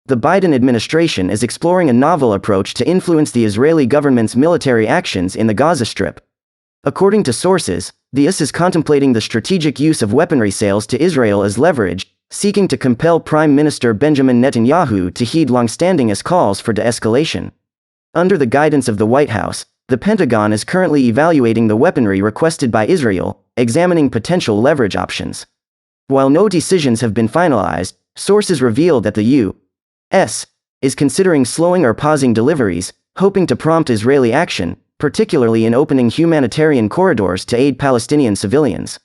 the Biden administration is exploring a novel approach to influence the Israeli government's military actions in the Gaza Strip. According to sources, the US is contemplating the strategic use of weaponry sales to Israel as leverage, seeking to compel Prime Minister Benjamin Netanyahu to heed long-standing US calls for de-escalation. Under the guidance of the White House, the Pentagon is currently evaluating the weaponry requested by Israel, examining potential leverage options. While no decisions have been finalized, sources reveal that the U.S. is considering slowing or pausing deliveries, hoping to prompt Israeli action, particularly in opening humanitarian corridors to aid Palestinian civilians.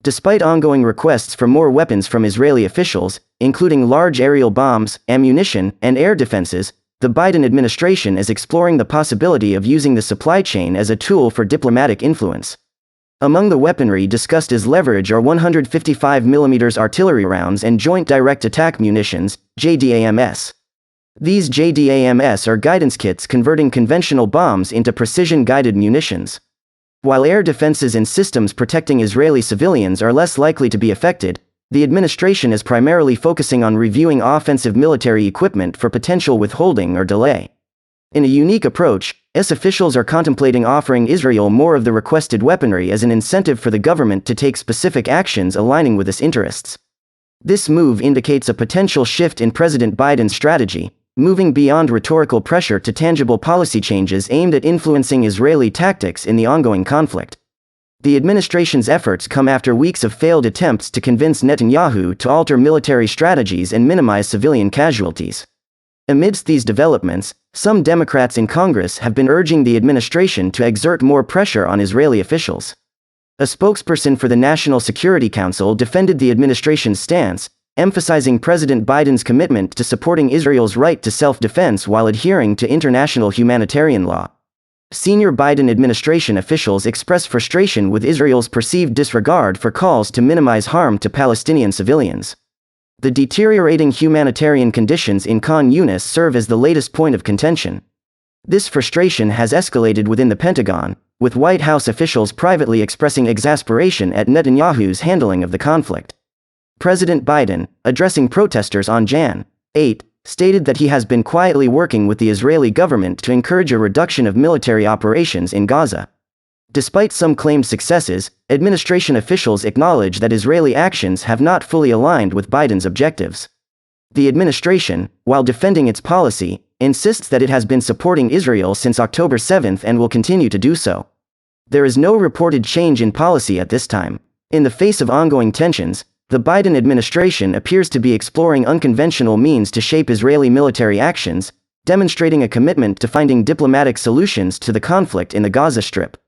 Despite ongoing requests for more weapons from Israeli officials, including large aerial bombs, ammunition, and air defenses, the Biden administration is exploring the possibility of using the supply chain as a tool for diplomatic influence. Among the weaponry discussed as leverage are 155mm artillery rounds and Joint Direct Attack Munitions, JDAMS. These JDAMS are guidance kits converting conventional bombs into precision-guided munitions. While air defenses and systems protecting Israeli civilians are less likely to be affected, the administration is primarily focusing on reviewing offensive military equipment for potential withholding or delay. In a unique approach, US officials are contemplating offering Israel more of the requested weaponry as an incentive for the government to take specific actions aligning with its interests. This move indicates a potential shift in President Biden's strategy, moving beyond rhetorical pressure to tangible policy changes aimed at influencing Israeli tactics in the ongoing conflict. The administration's efforts come after weeks of failed attempts to convince Netanyahu to alter military strategies and minimize civilian casualties. Amidst these developments, some Democrats in Congress have been urging the administration to exert more pressure on Israeli officials. A spokesperson for the National Security Council defended the administration's stance, emphasizing President Biden's commitment to supporting Israel's right to self-defense while adhering to international humanitarian law. Senior Biden administration officials express frustration with Israel's perceived disregard for calls to minimize harm to Palestinian civilians. The deteriorating humanitarian conditions in Khan Yunis serve as the latest point of contention. This frustration has escalated within the Pentagon, with White House officials privately expressing exasperation at Netanyahu's handling of the conflict. President Biden, addressing protesters on Jan. 8, stated that he has been quietly working with the Israeli government to encourage a reduction of military operations in Gaza. Despite some claimed successes, administration officials acknowledge that Israeli actions have not fully aligned with Biden's objectives. The administration, while defending its policy, insists that it has been supporting Israel since October 7 and will continue to do so. There is no reported change in policy at this time. In the face of ongoing tensions, the Biden administration appears to be exploring unconventional means to shape Israeli military actions, demonstrating a commitment to finding diplomatic solutions to the conflict in the Gaza Strip.